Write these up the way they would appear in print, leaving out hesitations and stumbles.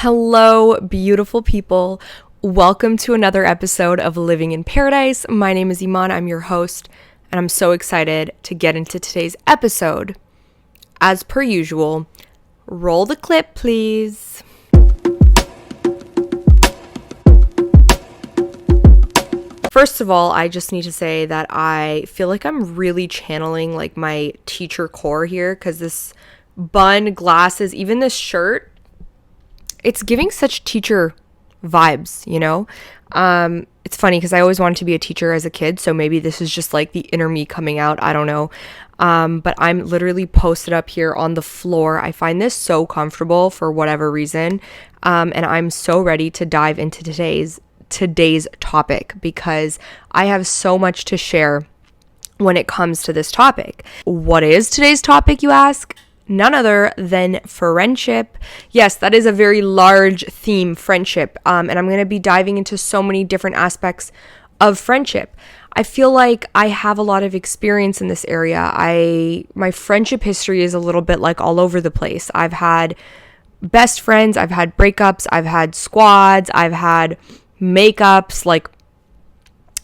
Hello, beautiful people. Welcome to another episode of Living in Paradise. My name is Imaan. I'm your host, and I'm so excited to get into today's episode. As per usual, roll the clip, please. First of all, I just need to say that I feel like I'm really channeling like my teacher core here, because this bun, glasses, even this shirt, it's giving such teacher vibes, you know? It's funny because I always wanted to be a teacher as a kid, so maybe this is just like the inner me coming out. I don't know. But I'm literally posted up here on the floor. I find this so comfortable for whatever reason. And I'm so ready to dive into today's topic because I have so much to share when it comes to this topic. What is today's topic, you ask? None other than friendship. Yes, that is a very large theme, friendship. And I'm going to be diving into so many different aspects of friendship. I feel like I have a lot of experience in this area. My friendship history is a little bit like all over the place. I've had best friends, I've had breakups, I've had squads, I've had makeups. Like,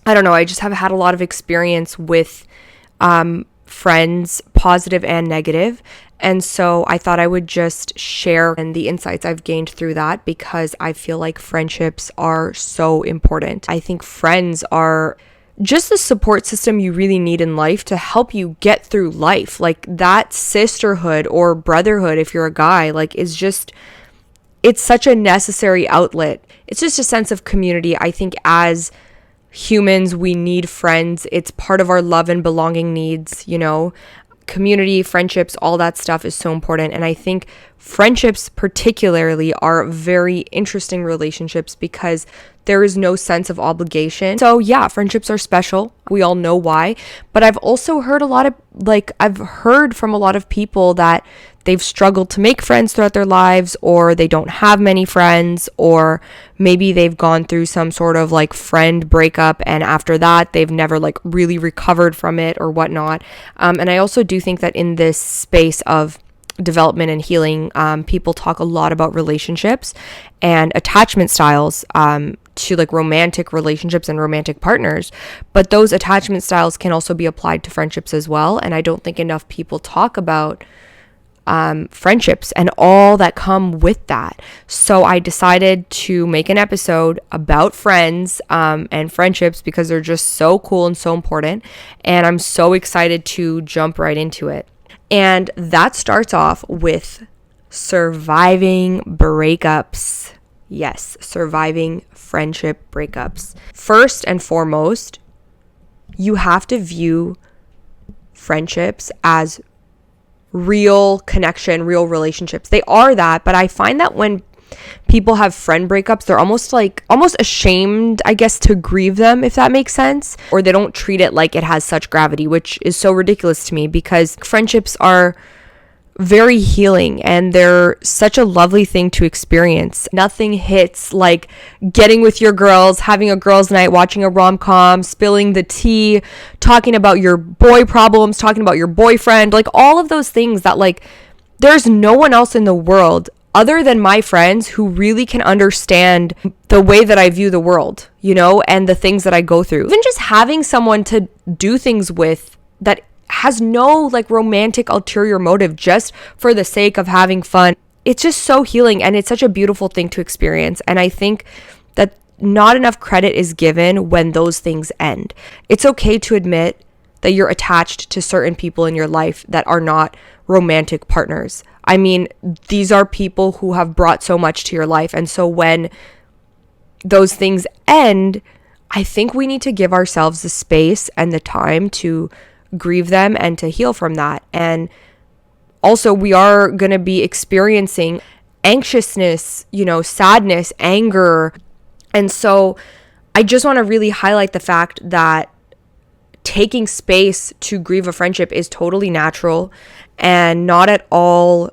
I don't know, I just have had a lot of experience with friends, positive and negative. And so I thought I would just share the insights I've gained through that because I feel like friendships are so important. I think friends are just the support system you really need in life to help you get through life. Like that sisterhood or brotherhood, if you're a guy, like it's such a necessary outlet. It's just a sense of community. I think as humans, we need friends. It's part of our love and belonging needs, you know. Community, friendships, all that stuff is so important. And I think friendships particularly are very interesting relationships because there is no sense of obligation. So yeah, friendships are special. We all know why. But I've also heard I've heard from a lot of people that they've struggled to make friends throughout their lives, or they don't have many friends, or maybe they've gone through some sort of like friend breakup and after that they've never like really recovered from it or whatnot. And I also do think that in this space of development and healing, people talk a lot about relationships and attachment styles to like romantic relationships and romantic partners, but those attachment styles can also be applied to friendships as well. And I don't think enough people talk about friendships and all that come with that. So I decided to make an episode about friends and friendships because they're just so cool and so important. And I'm so excited to jump right into it. And that starts off with surviving breakups. Yes, surviving friendship breakups. First and foremost, you have to view friendships as real connection, real relationships. They are that, but I find that when people have friend breakups, they're almost ashamed, I guess, to grieve them, if that makes sense, or they don't treat it like it has such gravity, which is so ridiculous to me because friendships are very healing and they're such a lovely thing to experience. Nothing hits like getting with your girls, having a girls' night, watching a rom-com, spilling the tea, talking about your boy problems, talking about your boyfriend, like all of those things that like there's no one else in the world other than my friends who really can understand the way that I view the world, you know, and the things that I go through. Even just having someone to do things with that has no like romantic ulterior motive, just for the sake of having fun. It's just so healing and it's such a beautiful thing to experience. And I think that not enough credit is given when those things end. It's okay to admit that you're attached to certain people in your life that are not romantic partners. I mean, these are people who have brought so much to your life. And so when those things end, I think we need to give ourselves the space and the time to grieve them and to heal from that. And also we are going to be experiencing anxiousness, you know, sadness, anger. And so I just want to really highlight the fact that taking space to grieve a friendship is totally natural and not at all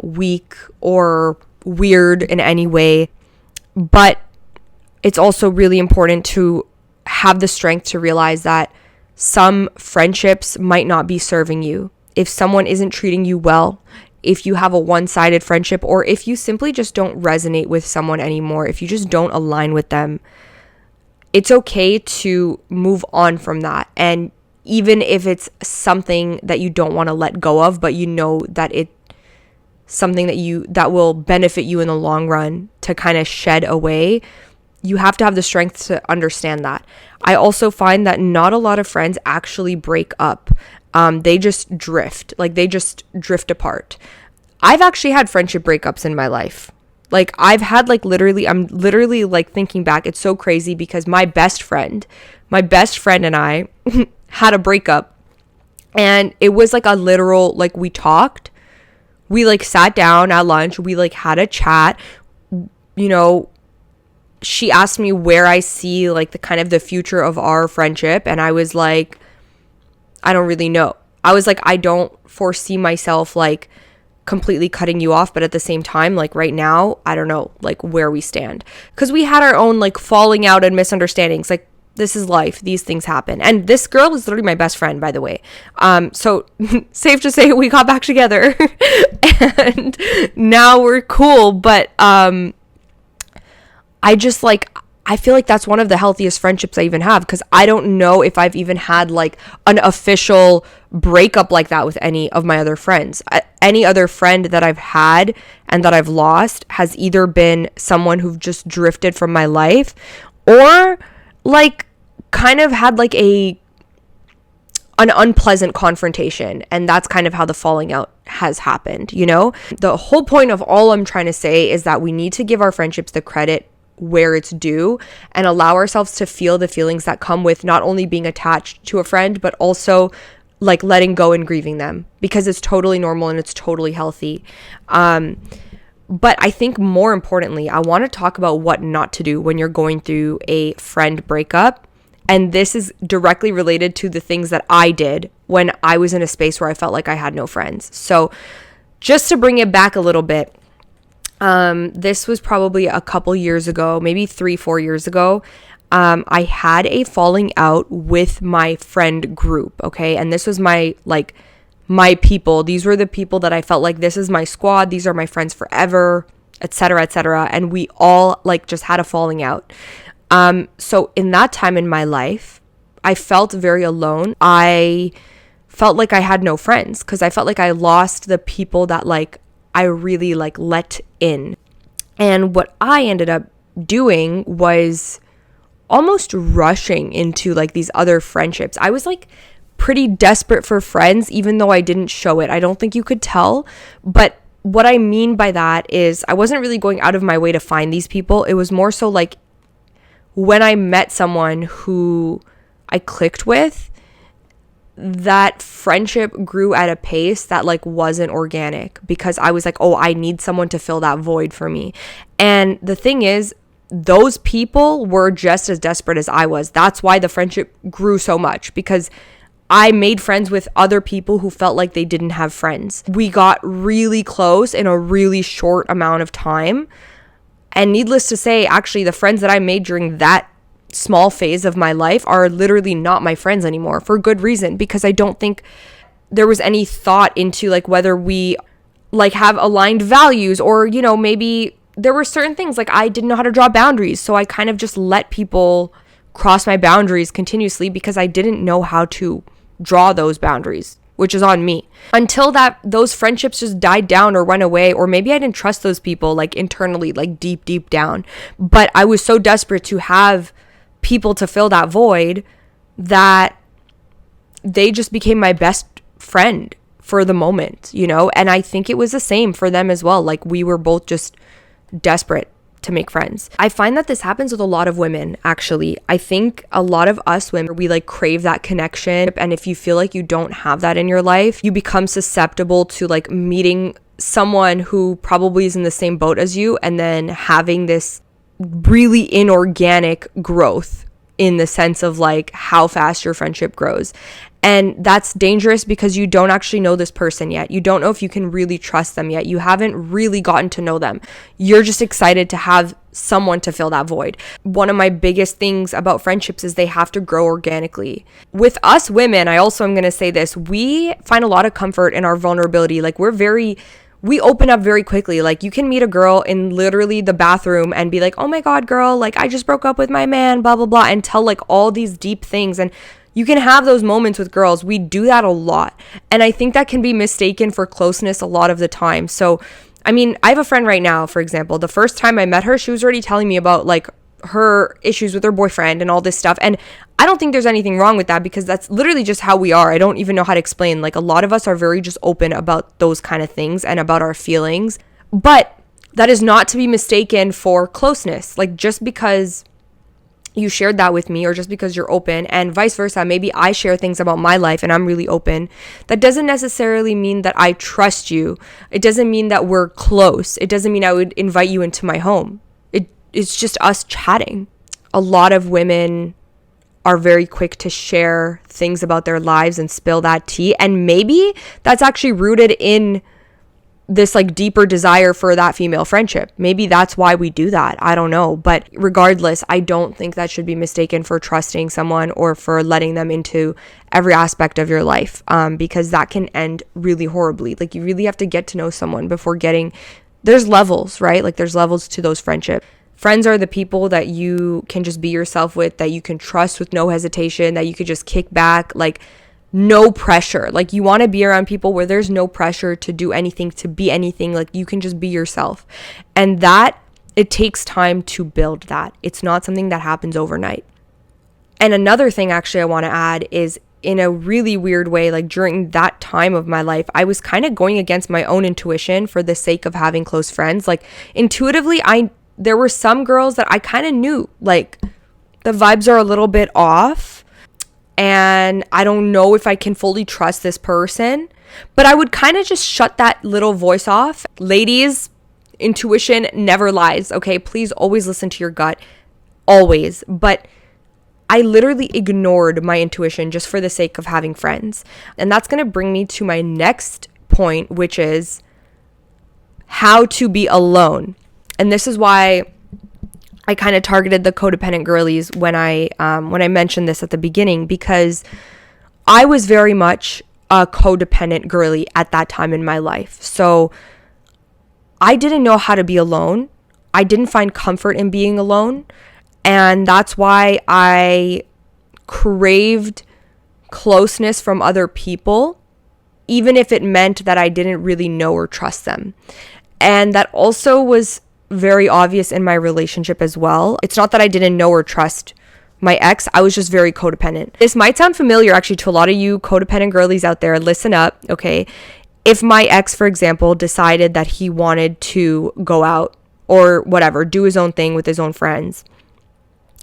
weak or weird in any way. But it's also really important to have the strength to realize that some friendships might not be serving you. If someone isn't treating you well, if you have a one-sided friendship, or if you simply just don't resonate with someone anymore, if you just don't align with them, it's okay to move on from that. And even if it's something that you don't want to let go of, but you know that it's something that will benefit you in the long run to kind of shed away, you have to have the strength to understand that. I also find that not a lot of friends actually break up. They just drift. Like, they just drift apart. I've actually had friendship breakups in my life. Like, I've had I'm literally like thinking back, it's so crazy because my best friend and I had a breakup, and it was like a literal, like, we talked, we like sat down at lunch, we like had a chat, you know, she asked me where I see like the kind of the future of our friendship, and I was like, I don't really know. I was like, I don't foresee myself like completely cutting you off, but at the same time, like right now, I don't know like where we stand, because we had our own like falling out and misunderstandings. Like, this is life, these things happen. And this girl is literally my best friend, by the way, so safe to say we got back together and now we're cool. But I feel like that's one of the healthiest friendships I even have, because I don't know if I've even had like an official breakup like that with any of my other friends. Any other friend that I've had and that I've lost has either been someone who've just drifted from my life, or like kind of had like an unpleasant confrontation, and that's kind of how the falling out has happened, you know? The whole point of all I'm trying to say is that we need to give our friendships the credit where it's due, and allow ourselves to feel the feelings that come with not only being attached to a friend, but also like letting go and grieving them, because it's totally normal and it's totally healthy. But I think more importantly, I want to talk about what not to do when you're going through a friend breakup. And this is directly related to the things that I did when I was in a space where I felt like I had no friends. So just to bring it back a little bit, this was probably a couple years ago, maybe 3-4 years ago. I had a falling out with my friend group. Okay. And this was my people. These were the people that I felt like, this is my squad. These are my friends forever, etc., etc. And we all like just had a falling out. So in that time in my life, I felt very alone. I felt like I had no friends, because I felt like I lost the people that like I really like let in. And what I ended up doing was almost rushing into like these other friendships. I was like pretty desperate for friends, even though I didn't show it. I don't think you could tell, but what I mean by that is I wasn't really going out of my way to find these people. It was more so like when I met someone who I clicked with, that friendship grew at a pace that like wasn't organic, because I was like, oh, I need someone to fill that void for me. And the thing is, those people were just as desperate as I was. That's why the friendship grew so much, because I made friends with other people who felt like they didn't have friends. We got really close in a really short amount of time. And needless to say, actually, the friends that I made during that small phase of my life are literally not my friends anymore, for good reason, because I don't think there was any thought into like whether we like have aligned values, or, you know, maybe there were certain things like I didn't know how to draw boundaries. So I kind of just let people cross my boundaries continuously, because I didn't know how to draw those boundaries, which is on me. Until those friendships just died down or went away, or maybe I didn't trust those people like internally, like deep down. But I was so desperate to have people to fill that void that they just became my best friend for the moment, you know? And I think it was the same for them as well. Like, we were both just desperate to make friends. I find that this happens with a lot of women, actually. I think a lot of us women, we like crave that connection. And if you feel like you don't have that in your life, you become susceptible to like meeting someone who probably is in the same boat as you, and then having this really inorganic growth in the sense of like how fast your friendship grows. And that's dangerous, because you don't actually know this person yet. You don't know if you can really trust them yet. You haven't really gotten to know them. You're just excited to have someone to fill that void. One of my biggest things about friendships is they have to grow organically. With us women, I also am going to say this, we find a lot of comfort in our vulnerability. Like, we're very we open up very quickly. Like, you can meet a girl in literally the bathroom and be like, oh my God, girl, like, I just broke up with my man, blah, blah, blah, and tell like all these deep things. And you can have those moments with girls. We do that a lot. And I think that can be mistaken for closeness a lot of the time. So, I mean, I have a friend right now, for example. The first time I met her, she was already telling me about like her issues with her boyfriend and all this stuff. And I don't think there's anything wrong with that, because that's literally just how we are. I don't even know how to explain. Like, a lot of us are very just open about those kind of things and about our feelings. But that is not to be mistaken for closeness. Like, just because you shared that with me, or just because you're open, and vice versa, maybe I share things about my life and I'm really open, that doesn't necessarily mean that I trust you. It doesn't mean that we're close. It doesn't mean I would invite you into my home. It's just us chatting. A lot of women are very quick to share things about their lives and spill that tea. And maybe that's actually rooted in this like deeper desire for that female friendship. Maybe that's why we do that. I don't know. But regardless, I don't think that should be mistaken for trusting someone or for letting them into every aspect of your life, because that can end really horribly. Like, you really have to get to know someone before there's levels, right? Like, there's levels to those friendships. Friends are the people that you can just be yourself with, that you can trust with no hesitation, that you could just kick back, like, no pressure. Like, you want to be around people where there's no pressure to do anything, to be anything. Like, you can just be yourself. And that, it takes time to build that. It's not something that happens overnight. And another thing actually I want to add is, in a really weird way, like, during that time of my life, I was kind of going against my own intuition for the sake of having close friends. Like, intuitively, there were some girls that I kind of knew, like, the vibes are a little bit off and I don't know if I can fully trust this person. But I would kind of just shut that little voice off. Ladies, intuition never lies, okay? Please always listen to your gut, always. But I literally ignored my intuition just for the sake of having friends. And that's going to bring me to my next point, which is how to be alone. And this is why I kind of targeted the codependent girlies when I mentioned this at the beginning, because I was very much a codependent girly at that time in my life. So I didn't know how to be alone. I didn't find comfort in being alone. And that's why I craved closeness from other people, even if it meant that I didn't really know or trust them. And that also was very obvious in my relationship as well. It's not that I didn't know or trust my ex. I was just very codependent. This might sound familiar actually to a lot of you codependent girlies out there. Listen up, okay? If my ex, for example, decided that he wanted to go out or whatever, do his own thing with his own friends,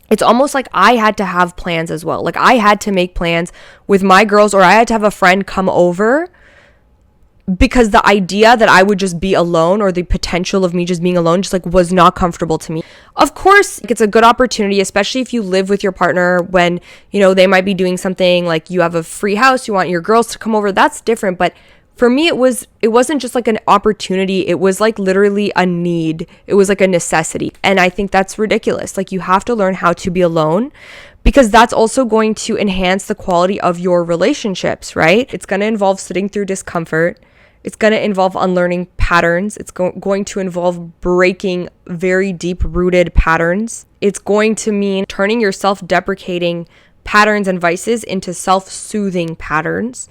it's almost like I had to have plans as well. Like, I had to make plans with my girls, or I had to have a friend come over, because the idea that I would just be alone, or the potential of me just being alone, just like was not comfortable to me. Of course, it's a good opportunity, especially if you live with your partner, when, you know, they might be doing something like you have a free house, you want your girls to come over. That's different. But for me, it wasn't just like an opportunity. It was like literally a need. It was like a necessity. And I think that's ridiculous. Like, you have to learn how to be alone, because that's also going to enhance the quality of your relationships, right? It's going to involve sitting through discomfort. It's going to involve unlearning patterns. It's going to involve breaking very deep-rooted patterns. It's going to mean turning your self-deprecating patterns and vices into self-soothing patterns.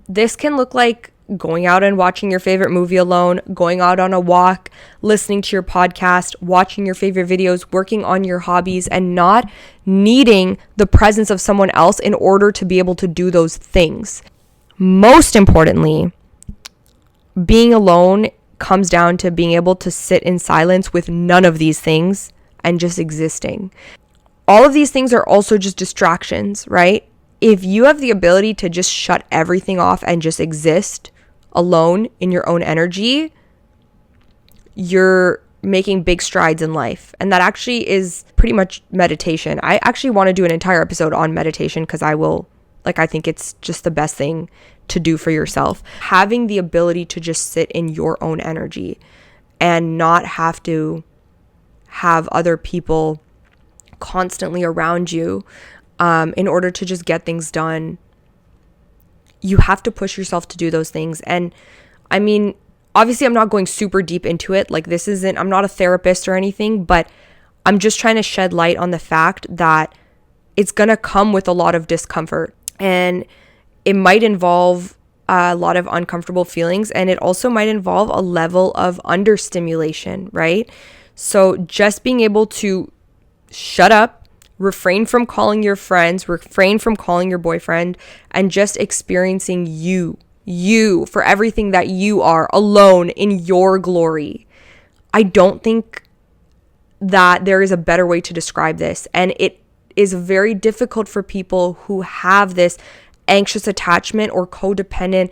This can look like going out and watching your favorite movie alone, going out on a walk, listening to your podcast, watching your favorite videos, working on your hobbies, and not needing the presence of someone else in order to be able to do those things. Most importantly, being alone comes down to being able to sit in silence with none of these things and just existing. All of these things are also just distractions, right? If you have the ability to just shut everything off and just exist alone in your own energy, you're making big strides in life. And that actually is pretty much meditation. I actually want to do an entire episode on meditation, because I think it's just the best thing to do for yourself. Having the ability to just sit in your own energy and not have to have other people constantly around you in order to just get things done. You have to push yourself to do those things. And I mean, obviously I'm not going super deep into it. Like I'm not a therapist or anything, but I'm just trying to shed light on the fact that it's going to come with a lot of discomfort, and it might involve a lot of uncomfortable feelings, and it also might involve a level of understimulation, right? So just being able to shut up, refrain from calling your friends, refrain from calling your boyfriend, and just experiencing you for everything that you are, alone in your glory. I don't think that there is a better way to describe this. And it is very difficult for people who have this anxious attachment or codependent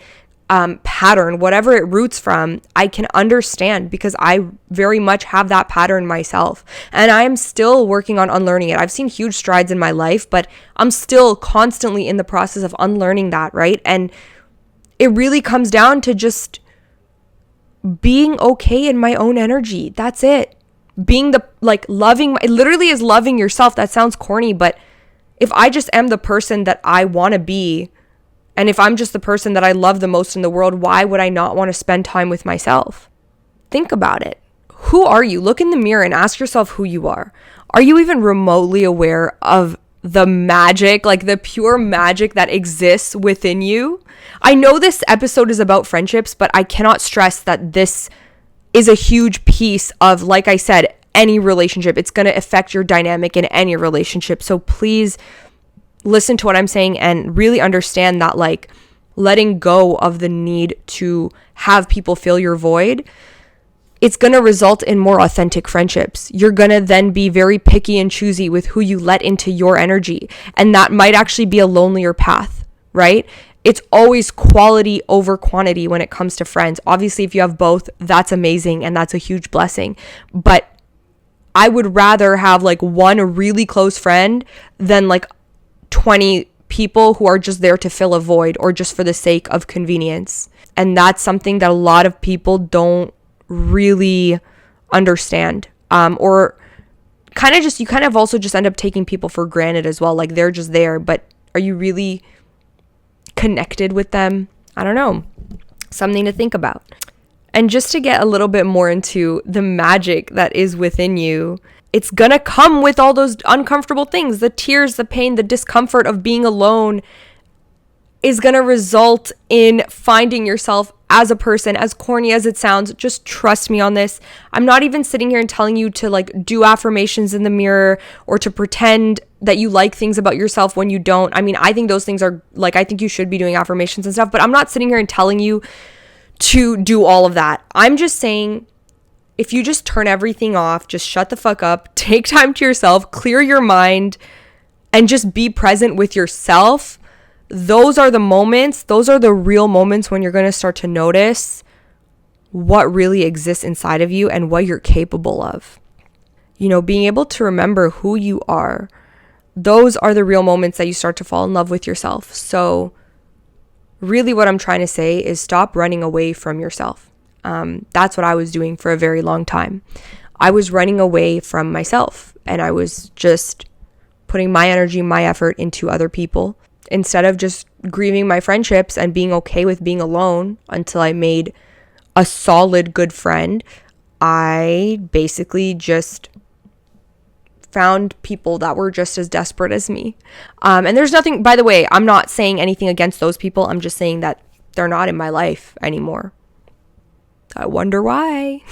pattern, whatever it roots from. I can understand, because I very much have that pattern myself, and I am still working on unlearning it. I've seen huge strides in my life, but I'm still constantly in the process of unlearning that, right? And it really comes down to just being okay in my own energy. That's it. Being loving, it literally is loving yourself. That sounds corny, but if I just am the person that I want to be, and if I'm just the person that I love the most in the world, why would I not want to spend time with myself? Think about it. Who are you? Look in the mirror and ask yourself who you are. Are you even remotely aware of the magic, like the pure magic that exists within you? I know this episode is about friendships, but I cannot stress that this is a huge piece of, like I said, any relationship. It's going to affect your dynamic in any relationship. So please listen to what I'm saying and really understand that, like, letting go of the need to have people fill your void, it's going to result in more authentic friendships. You're going to then be very picky and choosy with who you let into your energy. And that might actually be a lonelier path, right? It's always quality over quantity when it comes to friends. Obviously, if you have both, that's amazing and that's a huge blessing. But I would rather have like one really close friend than like 20 people who are just there to fill a void or just for the sake of convenience. And that's something that a lot of people don't really understand, or you kind of also just end up taking people for granted as well. Like, they're just there, but are you really connected with them? I don't know. Something to think about. And just to get a little bit more into the magic that is within you, it's gonna come with all those uncomfortable things. The tears, the pain, the discomfort of being alone is gonna result in finding yourself as a person. As corny as it sounds, just trust me on this. I'm not even sitting here and telling you to like do affirmations in the mirror or to pretend that you like things about yourself when you don't. I mean, I think those things are like, I think you should be doing affirmations and stuff, but I'm not sitting here and telling you to do all of that. I'm just saying, if you just turn everything off, just shut the fuck up, take time to yourself, clear your mind, and just be present with yourself, those are the moments, those are the real moments when you're going to start to notice what really exists inside of you and what you're capable of. You know, being able to remember who you are, those are the real moments that you start to fall in love with yourself. So really what I'm trying to say is stop running away from yourself. That's what I was doing for a very long time. I was running away from myself, and I was just putting my energy, my effort into other people instead of just grieving my friendships and being okay with being alone until I made a solid, good friend. I basically just found people that were just as desperate as me. And there's nothing, by the way, I'm not saying anything against those people. I'm just saying that they're not in my life anymore. I wonder why.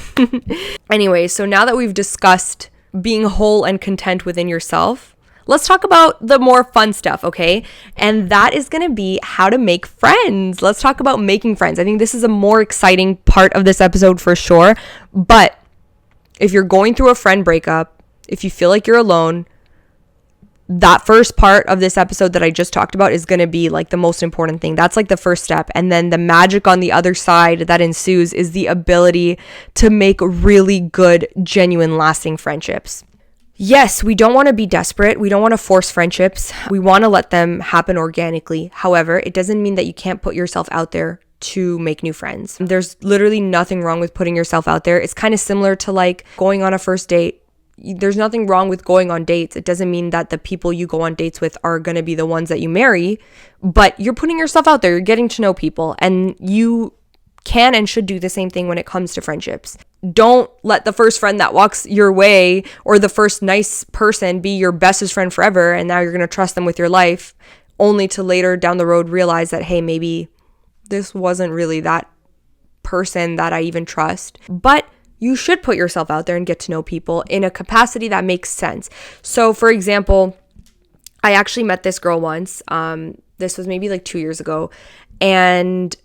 Anyway, so now that we've discussed being whole and content within yourself, let's talk about the more fun stuff, okay? And that is going to be how to make friends. Let's talk about making friends. I think this is a more exciting part of this episode for sure. But if you're going through a friend breakup, if you feel like you're alone, that first part of this episode that I just talked about is going to be like the most important thing. That's like the first step. And then the magic on the other side that ensues is the ability to make really good, genuine, lasting friendships. Yes, we don't want to be desperate. We don't want to force friendships. We want to let them happen organically. However, it doesn't mean that you can't put yourself out there to make new friends. There's literally nothing wrong with putting yourself out there. It's kind of similar to like going on a first date. There's nothing wrong with going on dates. It doesn't mean that the people you go on dates with are going to be the ones that you marry, but you're putting yourself out there. You're getting to know people, and you can and should do the same thing when it comes to friendships. Don't let the first friend that walks your way or the first nice person be your bestest friend forever, and now you're going to trust them with your life, only to later down the road realize that, hey, maybe this wasn't really that person that I even trust. But you should put yourself out there and get to know people in a capacity that makes sense. So for example, I actually met this girl once. This was maybe like 2 years ago, and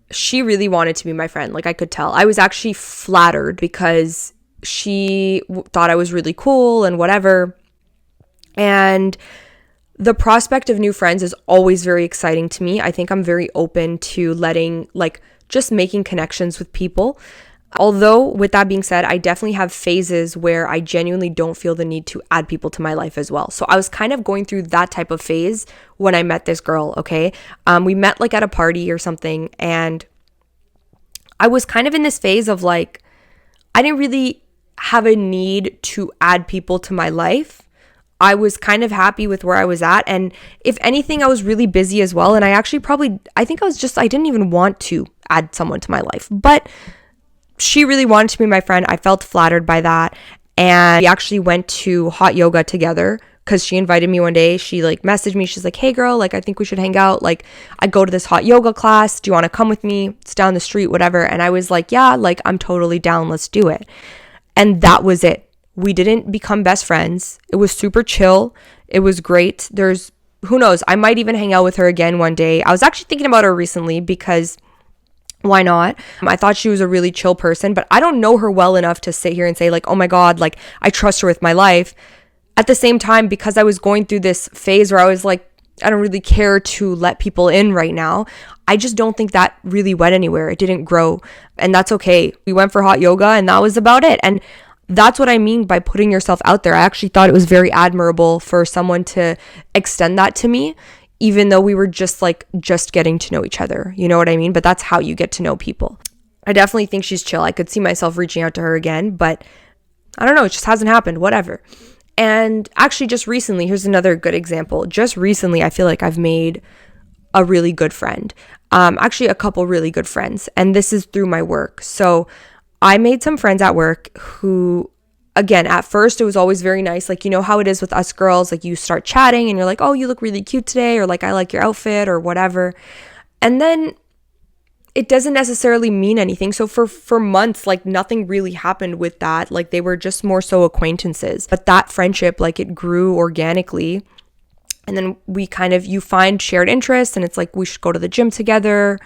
she really wanted to be my friend. Like, I could tell. I was actually flattered because she thought I was really cool and whatever. And the prospect of new friends is always very exciting to me. I think I'm very open to just making connections with people. Although, with that being said, I definitely have phases where I genuinely don't feel the need to add people to my life as well. So I was kind of going through that type of phase when I met this girl, okay? We met like at a party or something, and I was kind of in this phase of like, I didn't really have a need to add people to my life. I was kind of happy with where I was at. And if anything, I was really busy as well. And I didn't even want to add someone to my life. But she really wanted to be my friend. I felt flattered by that. And we actually went to hot yoga together because she invited me one day. She like messaged me. She's like, hey girl, like I think we should hang out. Like I go to this hot yoga class. Do you want to come with me? It's down the street, whatever. And I was like, yeah, like I'm totally down. Let's do it. And that was it. We didn't become best friends. It was super chill. It was great. Who knows? I might even hang out with her again one day. I was actually thinking about her recently because why not? I thought she was a really chill person, but I don't know her well enough to sit here and say like, oh my God, like I trust her with my life. At the same time, because I was going through this phase where I was like, I don't really care to let people in right now. I just don't think that really went anywhere. It didn't grow, and that's okay. We went for hot yoga and that was about it. And that's what I mean by putting yourself out there. I actually thought it was very admirable for someone to extend that to me, even though we were just getting to know each other. You know what I mean? But that's how you get to know people. I definitely think she's chill. I could see myself reaching out to her again, but I don't know. It just hasn't happened. Whatever. And actually just recently, here's another good example. Just recently, I feel like I've made a really good friend. Actually a couple really good friends. And this is through my work. So I made some friends at work who, again, at first it was always very nice. Like, you know how it is with us girls, like you start chatting and you're like, oh, you look really cute today, or like, I like your outfit or whatever. And then it doesn't necessarily mean anything. So for months, like nothing really happened with that. Like they were just more so acquaintances. But that friendship, like it grew organically. And then you find shared interests, and it's like we should go to the gym together.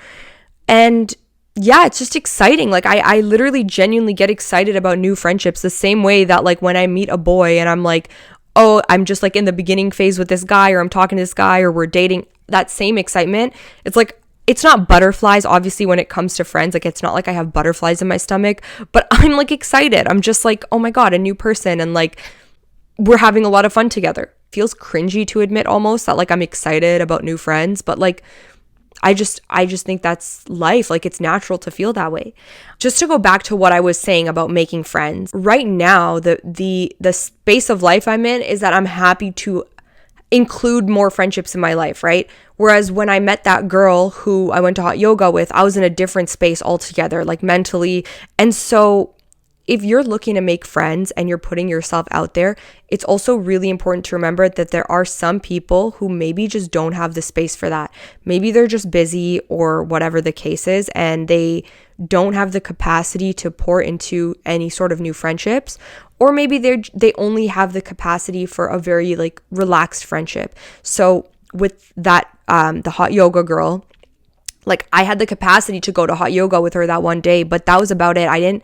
And yeah, it's just exciting. Like I literally genuinely get excited about new friendships the same way that like when I meet a boy and I'm like, oh, I'm just like in the beginning phase with this guy, or I'm talking to this guy, or we're dating, that same excitement. It's like, it's not butterflies, obviously, when it comes to friends. Like, it's not like I have butterflies in my stomach, but I'm like excited. I'm just like, oh my God, a new person. And like, we're having a lot of fun together. Feels cringy to admit almost that like I'm excited about new friends, but like, I just think that's life. Like it's natural to feel that way. Just to go back to what I was saying about making friends. Right now, the space of life I'm in is that I'm happy to include more friendships in my life, right? Whereas when I met that girl who I went to hot yoga with, I was in a different space altogether, like mentally. And so if you're looking to make friends and you're putting yourself out there, it's also really important to remember that there are some people who maybe just don't have the space for that. Maybe they're just busy or whatever the case is, and they don't have the capacity to pour into any sort of new friendships. Or maybe they only have the capacity for a very like relaxed friendship. So with that, the hot yoga girl, like I had the capacity to go to hot yoga with her that one day, but that was about it. I didn't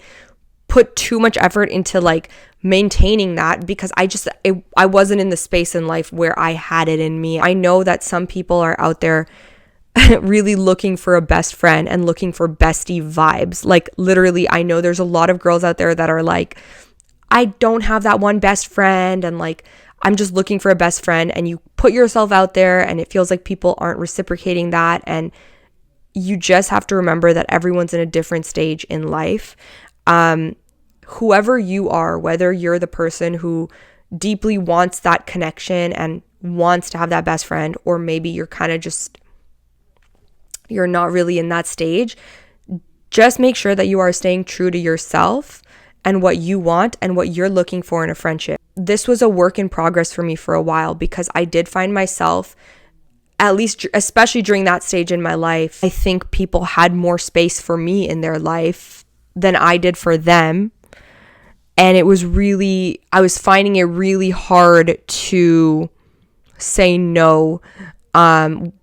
put too much effort into like maintaining that because I wasn't in the space in life where I had it in me. I know that some people are out there really looking for a best friend and looking for bestie vibes. Like literally, I know there's a lot of girls out there that are like, I don't have that one best friend, and like I'm just looking for a best friend. And you put yourself out there and it feels like people aren't reciprocating that, and you just have to remember that everyone's in a different stage in life. Whoever you are, whether you're the person who deeply wants that connection and wants to have that best friend, or maybe you're kind of just, you're not really in that stage, Just make sure that you are staying true to yourself and what you want and what you're looking for in a friendship. This was a work in progress for me for a while because I did find myself, at least especially during that stage in my life, I think people had more space for me in their life than I did for them. And I was finding it really hard to say no,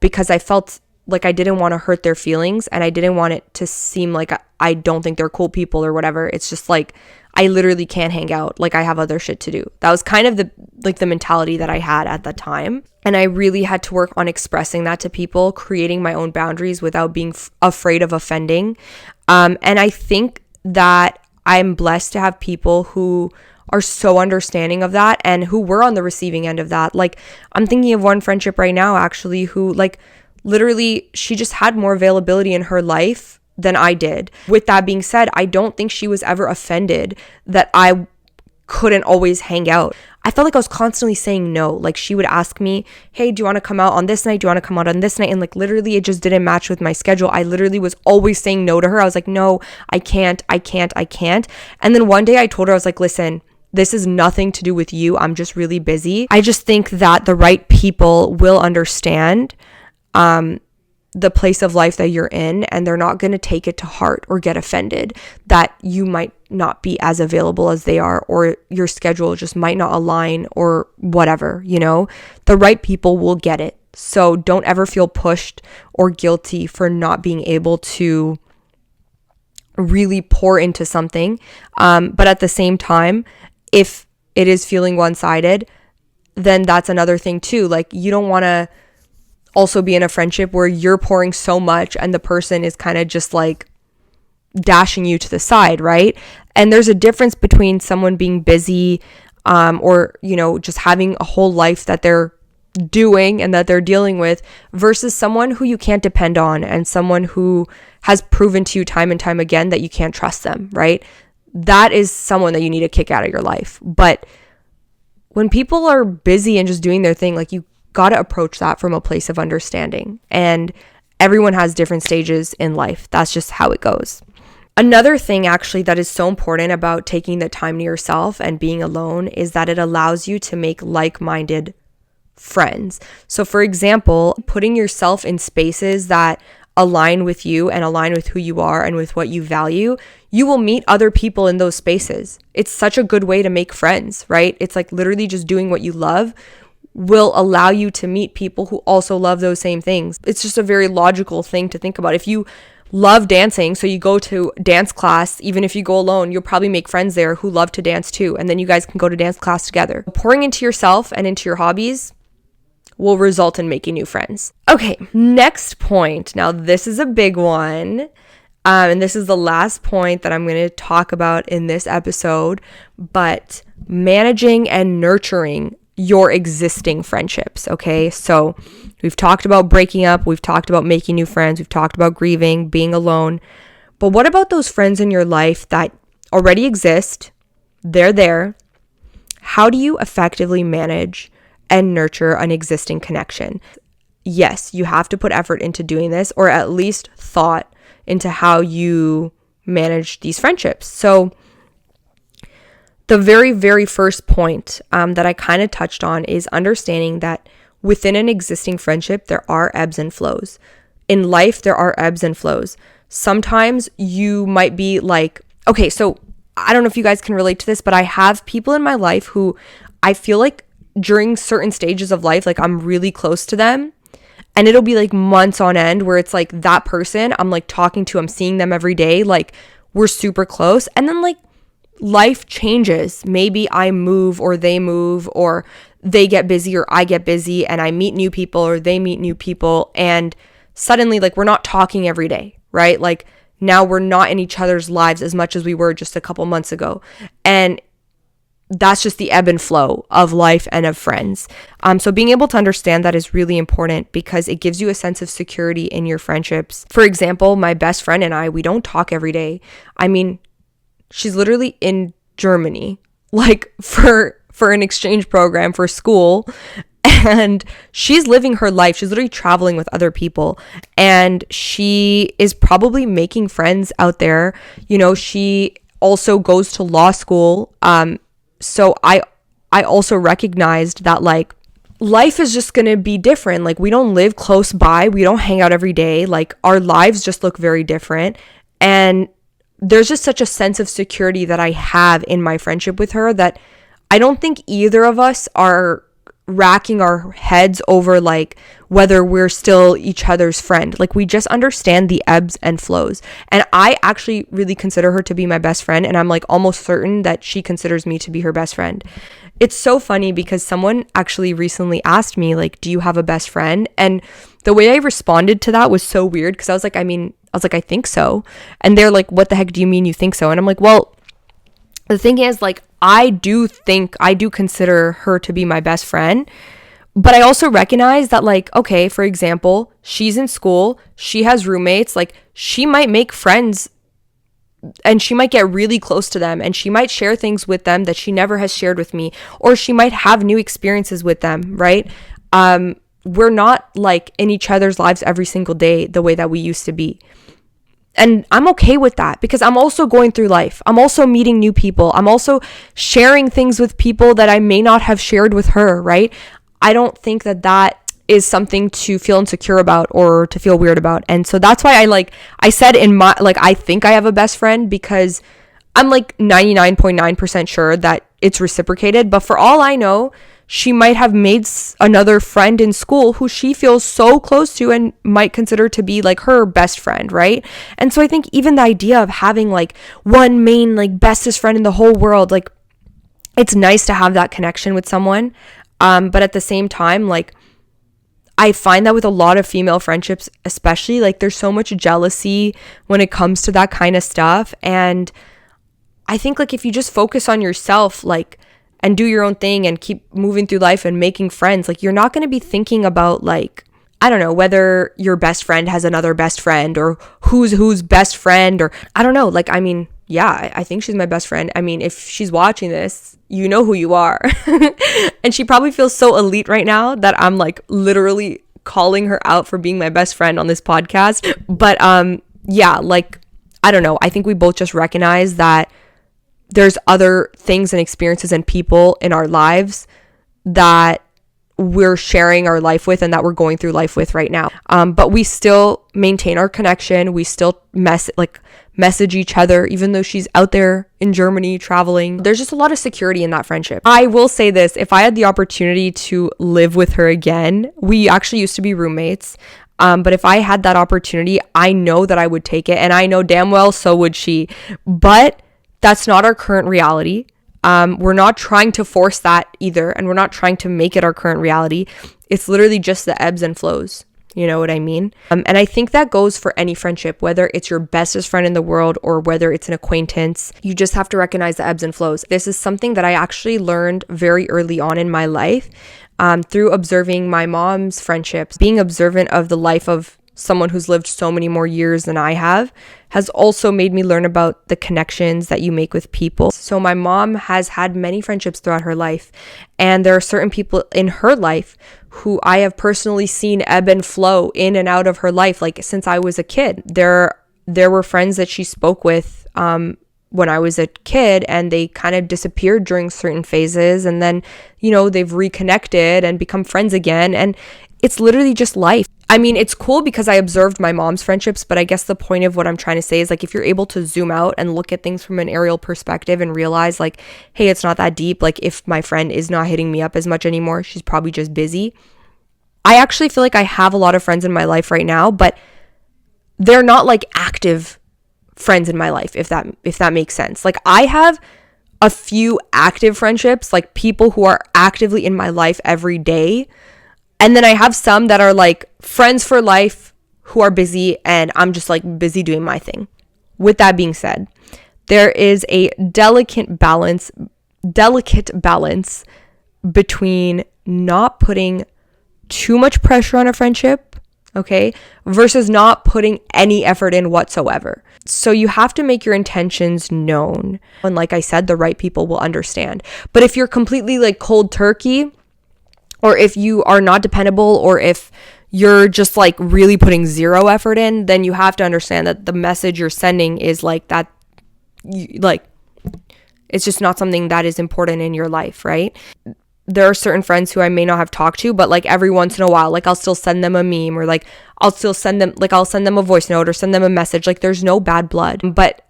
because I felt like I didn't want to hurt their feelings and I didn't want it to seem like I don't think they're cool people or whatever. It's just like, I literally can't hang out. Like, I have other shit to do. That was kind of the mentality that I had at the time. And I really had to work on expressing that to people, creating my own boundaries without being afraid of offending. And I think that I'm blessed to have people who are so understanding of that and who were on the receiving end of that. Like, I'm thinking of one friendship right now, actually, who, like, literally, she just had more availability in her life than I did. With that being said, I don't think she was ever offended that I couldn't always hang out. I felt like I was constantly saying no. Like, she would ask me, hey, do you want to come out on this night? Do you want to come out on this night? And like, literally, it just didn't match with my schedule. I literally was always saying no to her. I was like, no, I can't. And then one day I told her, I was like, listen, this is nothing to do with you. I'm just really busy. I just think that the right people will understand the place of life that you're in, and they're not going to take it to heart or get offended that you might not be as available as they are, or your schedule just might not align or whatever, you know. The right people will get it. So don't ever feel pushed or guilty for not being able to really pour into something. But at the same time, if it is feeling one-sided, then that's another thing too. Like, you don't want to also be in a friendship where you're pouring so much and the person is kind of just like dashing you to the side, right? And there's a difference between someone being busy, or, you know, just having a whole life that they're doing and that they're dealing with, versus someone who you can't depend on and someone who has proven to you time and time again that you can't trust them, right? That is someone that you need to kick out of your life. But when people are busy and just doing their thing, like, you got to approach that from a place of understanding. And everyone has different stages in life. That's just how it goes. Another thing actually that is so important about taking the time to yourself and being alone is that it allows you to make like-minded friends. So for example, putting yourself in spaces that align with you and align with who you are and with what you value, you will meet other people in those spaces. It's such a good way to make friends, right? It's like literally just doing what you love will allow you to meet people who also love those same things. It's just a very logical thing to think about. If you love dancing, so you go to dance class, even if you go alone, you'll probably make friends there who love to dance too. And then you guys can go to dance class together. Pouring into yourself and into your hobbies will result in making new friends. Okay, next point. Now, this is a big one. And this is the last point that I'm going to talk about in this episode, but managing and nurturing your existing friendships. Okay, so we've talked about breaking up, we've talked about making new friends, we've talked about grieving, being alone. But what about those friends in your life that already exist? They're there. How do you effectively manage and nurture an existing connection? Yes, you have to put effort into doing this, or at least thought into how you manage these friendships. So the very, very first point that I kind of touched on is understanding that within an existing friendship, there are ebbs and flows. In life, there are ebbs and flows. Sometimes you might be like, okay, so I don't know if you guys can relate to this, but I have people in my life who I feel like during certain stages of life, like I'm really close to them. And it'll be like months on end where it's like that person I'm like talking to, I'm seeing them every day, like we're super close. And then like life changes. Maybe I move or they move, or they get busy or I get busy, and I meet new people or they meet new people. And suddenly like we're not talking every day, right? Like now we're not in each other's lives as much as we were just a couple months ago. And that's just the ebb and flow of life and of friends. So being able to understand that is really important because it gives you a sense of security in your friendships. For example, my best friend and I, we don't talk every day. I mean, she's literally in Germany, like for an exchange program for school. And she's living her life. She's literally traveling with other people, and she is probably making friends out there. You know, she also goes to law school. So I also recognized that like life is just going to be different. Like we don't live close by. We don't hang out every day. Like our lives just look very different. And there's just such a sense of security that I have in my friendship with her that I don't think either of us are racking our heads over like whether we're still each other's friend. Like we just understand the ebbs and flows. And I actually really consider her to be my best friend, and I'm like almost certain that she considers me to be her best friend. It's so funny because someone actually recently asked me like, do you have a best friend? And the way I responded to that was so weird because I was like, I think so. And they're like, what the heck do you mean you think so? And I'm like, well, the thing is, like, I do consider her to be my best friend, but I also recognize that, like, okay, for example, she's in school, she has roommates, like, she might make friends and she might get really close to them, and she might share things with them that she never has shared with me, or she might have new experiences with them, right? We're not like in each other's lives every single day the way that we used to be. And I'm okay with that because I'm also going through life. I'm also meeting new people. I'm also sharing things with people that I may not have shared with her, right? I don't think that is something to feel insecure about or to feel weird about. And so that's why I said in my, like, I think I have a best friend because I'm like 99.9% sure that it's reciprocated. But for all I know, she might have made another friend in school who she feels so close to and might consider to be like her best friend, right? And so I think even the idea of having like one main like bestest friend in the whole world, like it's nice to have that connection with someone. But at the same time, like I find that with a lot of female friendships, especially, like there's so much jealousy when it comes to that kind of stuff. And I think like if you just focus on yourself, like, and do your own thing and keep moving through life and making friends, like you're not going to be thinking about like, I don't know, whether your best friend has another best friend or who's best friend, or I don't know. Like, I mean, yeah, I think she's my best friend. I mean, if she's watching this, you know who you are. And she probably feels so elite right now that I'm like literally calling her out for being my best friend on this podcast. But yeah, like, I don't know. I think we both just recognize that there's other things and experiences and people in our lives that we're sharing our life with and that we're going through life with right now. But we still maintain our connection. We still message each other, even though she's out there in Germany traveling. There's just a lot of security in that friendship. I will say this, if I had the opportunity to live with her again, we actually used to be roommates. But if I had that opportunity, I know that I would take it. And I know damn well so would she. But that's not our current reality. We're not trying to force that either. And we're not trying to make it our current reality. It's literally just the ebbs and flows. You know what I mean? And I think that goes for any friendship, whether it's your bestest friend in the world or whether it's an acquaintance. You just have to recognize the ebbs and flows. This is something that I actually learned very early on in my life through observing my mom's friendships. Being observant of the life of someone who's lived so many more years than I have has also made me learn about the connections that you make with people. So my mom has had many friendships throughout her life, and there are certain people in her life who I have personally seen ebb and flow in and out of her life, like since I was a kid. There were friends that she spoke with when I was a kid, and they kind of disappeared during certain phases, and then, you know, they've reconnected and become friends again, and it's literally just life. I mean, it's cool because I observed my mom's friendships, but I guess the point of what I'm trying to say is, like, if you're able to zoom out and look at things from an aerial perspective and realize, like, hey, it's not that deep. Like, if my friend is not hitting me up as much anymore, she's probably just busy. I actually feel like I have a lot of friends in my life right now, but they're not like active friends in my life, if that makes sense. Like, I have a few active friendships, like people who are actively in my life every day. And then I have some that are like friends for life who are busy, and I'm just like busy doing my thing. With that being said, there is a delicate balance between not putting too much pressure on a friendship, okay, versus not putting any effort in whatsoever. So you have to make your intentions known. And like I said, the right people will understand. But if you're completely like cold turkey, or if you are not dependable, or if you're just like really putting zero effort in, then you have to understand that the message you're sending is like that, like, it's just not something that is important in your life, right? There are certain friends who I may not have talked to, but like every once in a while, like I'll still send them a meme, or like I'll send them a voice note or send them a message. Like there's no bad blood. But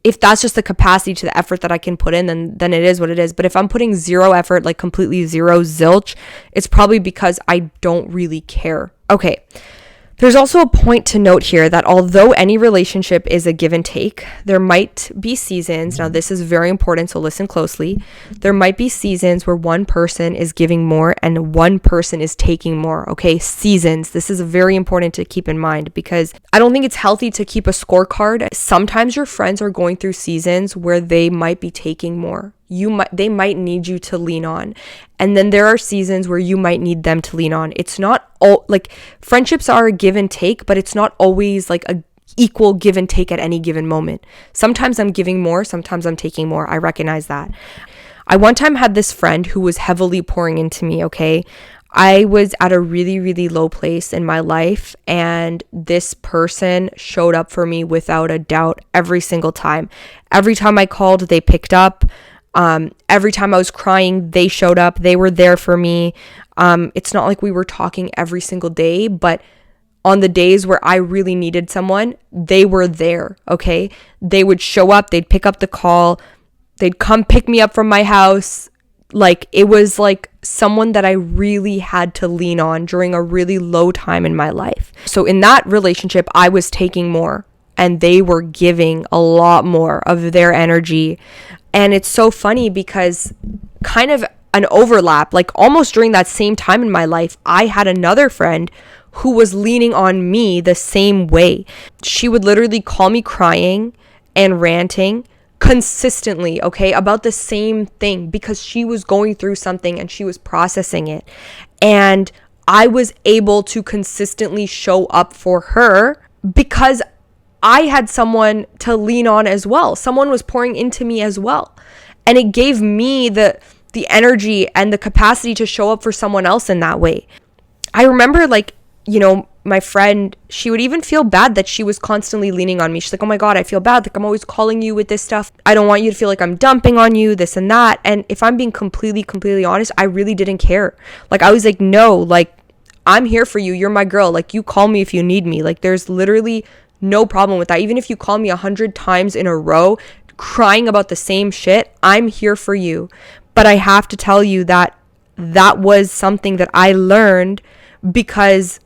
if that's just the capacity to the effort that I can put in, then it is what it is. But if I'm putting zero effort, like completely zero, zilch, it's probably because I don't really care. Okay. There's also a point to note here that although any relationship is a give and take, there might be seasons. Now, this is very important, so listen closely. There might be seasons where one person is giving more and one person is taking more. Okay, seasons. This is very important to keep in mind, because I don't think it's healthy to keep a scorecard. Sometimes your friends are going through seasons where they might be taking more. They might need you to lean on. And then there are seasons where you might need them to lean on. It's not all, like, friendships are a give and take, but it's not always like a equal give and take at any given moment. Sometimes I'm giving more, sometimes I'm taking more. I recognize that. I one time had this friend who was heavily pouring into me, okay? I was at a really, really low place in my life, and this person showed up for me without a doubt every single time. Every time I called, they picked up. Every time I was crying, they showed up. They were there for me. It's not like we were talking every single day, but on the days where I really needed someone, they were there, okay? They would show up, they'd pick up the call, they'd come pick me up from my house. Like, it was like someone that I really had to lean on during a really low time in my life. So in that relationship, I was taking more and they were giving a lot more of their energy. And it's so funny because kind of an overlap, like almost during that same time in my life, I had another friend who was leaning on me the same way. She would literally call me crying and ranting consistently, okay, about the same thing, because she was going through something and she was processing it. And I was able to consistently show up for her because I had someone to lean on as well. Someone was pouring into me as well. And it gave me the energy and the capacity to show up for someone else in that way. I remember, like, you know, my friend, she would even feel bad that she was constantly leaning on me. She's like, oh my God, I feel bad. Like, I'm always calling you with this stuff. I don't want you to feel like I'm dumping on you, this and that. And if I'm being completely honest, I really didn't care. Like, I was like, no, like, I'm here for you. You're my girl. Like, you call me if you need me. Like, there's literally no problem with that. Even if you call me 100 times in a row crying about the same shit, I'm here for you. But I have to tell you that that was something that I learned because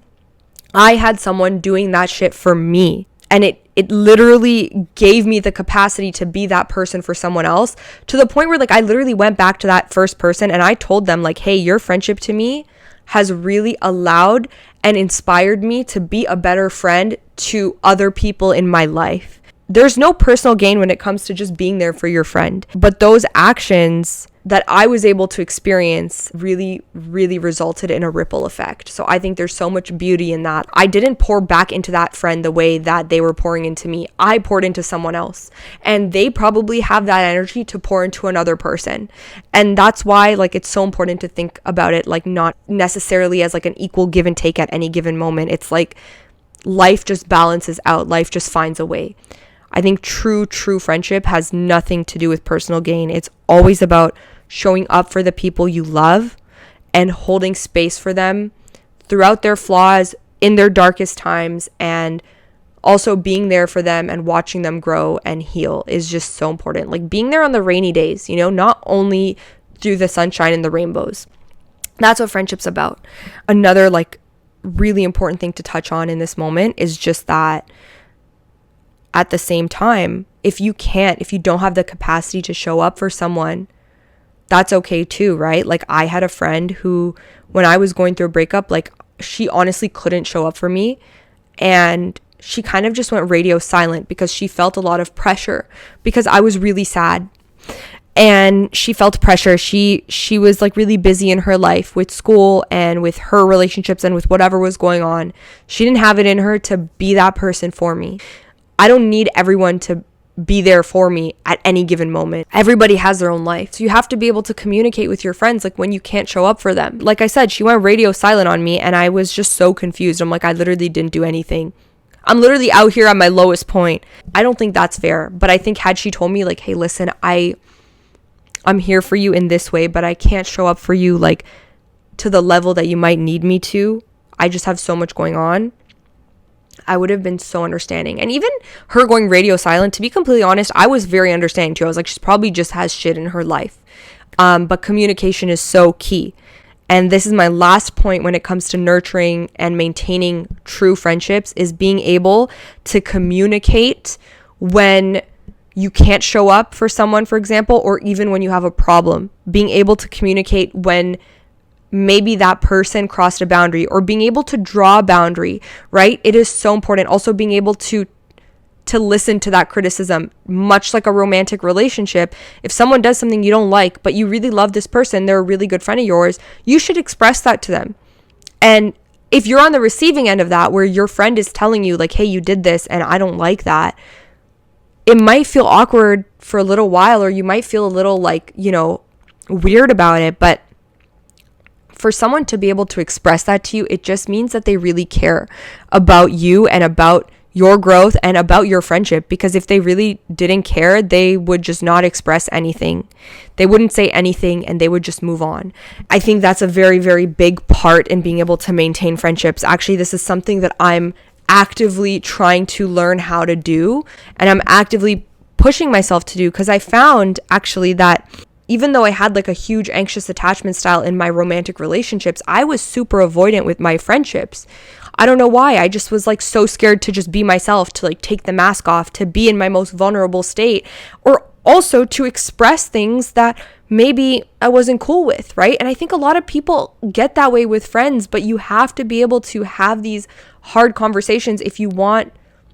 I had someone doing that shit for me. And it literally gave me the capacity to be that person for someone else, to the point where, like, I literally went back to that first person and I told them, like, hey, your friendship to me has really allowed and inspired me to be a better friend to other people in my life. There's no personal gain when it comes to just being there for your friend. But those actions that I was able to experience really, really resulted in a ripple effect. So I think there's so much beauty in that. I didn't pour back into that friend the way that they were pouring into me. I poured into someone else. And they probably have that energy to pour into another person. And that's why, like, it's so important to think about it, like, not necessarily as like an equal give and take at any given moment. It's like life just balances out. Life just finds a way. I think true friendship has nothing to do with personal gain. It's always about showing up for the people you love and holding space for them throughout their flaws, in their darkest times, and also being there for them and watching them grow and heal is just so important. Like, being there on the rainy days, you know, not only through the sunshine and the rainbows. That's what friendship's about. Another, like, really important thing to touch on in this moment is just that at the same time, if you don't have the capacity to show up for someone, that's okay too, right? Like, I had a friend who, when I was going through a breakup, like, she honestly couldn't show up for me, and she kind of just went radio silent because she felt a lot of pressure because I was really sad. And she felt pressure. She was, like, really busy in her life with school and with her relationships and with whatever was going on. She didn't have it in her to be that person for me. I don't need everyone to be there for me at any given moment. Everybody has their own life. So you have to be able to communicate with your friends, like when you can't show up for them. Like I said, she went radio silent on me and I was just so confused. I'm like, I literally didn't do anything. I'm literally out here at my lowest point. I don't think that's fair. But I think had she told me like, hey, listen, I'm here for you in this way, but I can't show up for you like to the level that you might need me to. I just have so much going on. I would have been so understanding. And even her going radio silent, to be completely honest, I was very understanding too. I was like, she probably just has shit in her life. But communication is so key. And this is my last point when it comes to nurturing and maintaining true friendships, is being able to communicate when you can't show up for someone, for example, or even when you have a problem. Being able to communicate when maybe that person crossed a boundary, or being able to draw a boundary, right? It is so important. Also being able to listen to that criticism, much like a romantic relationship. If someone does something you don't like, but you really love this person, they're a really good friend of yours, you should express that to them. And if you're on the receiving end of that, where your friend is telling you like, hey, you did this and I don't like that, it might feel awkward for a little while, or you might feel a little like, weird about it. But for someone to be able to express that to you, it just means that they really care about you and about your growth and about your friendship. Because if they really didn't care, they would just not express anything. They wouldn't say anything and they would just move on. I think that's a very, very big part in being able to maintain friendships. Actually, this is something that I'm actively trying to learn how to do, and I'm actively pushing myself to do, because I found actually that even though I had like a huge anxious attachment style in my romantic relationships, I was super avoidant with my friendships. I don't know why. I just was like so scared to just be myself, to like take the mask off, to be in my most vulnerable state, or also to express things that maybe I wasn't cool with, right? And I think a lot of people get that way with friends, but you have to be able to have these hard conversations if you want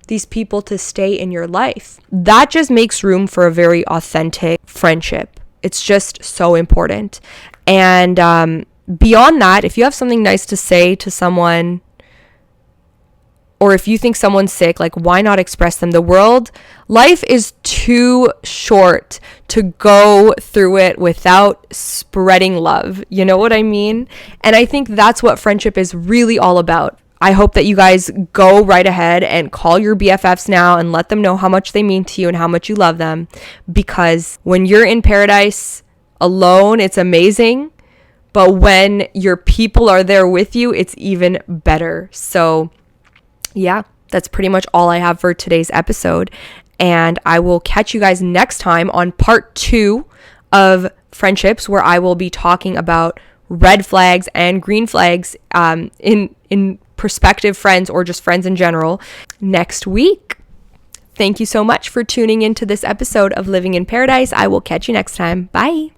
these people to stay in your life. That just makes room for a very authentic friendship. It's just so important. And beyond that, if you have something nice to say to someone, or if you think someone's sick, like, why not express them? Life is too short to go through it without spreading love. You know what I mean? And I think that's what friendship is really all about. I hope that you guys go right ahead and call your BFFs now and let them know how much they mean to you and how much you love them. Because when you're in paradise alone, it's amazing. But when your people are there with you, it's even better. So yeah, that's pretty much all I have for today's episode. And I will catch you guys next time on part 2 of friendships, where I will be talking about red flags and green flags in prospective friends, or just friends in general, next week. Thank you so much for tuning into this episode of Living in Paradise. I will catch you next time. Bye.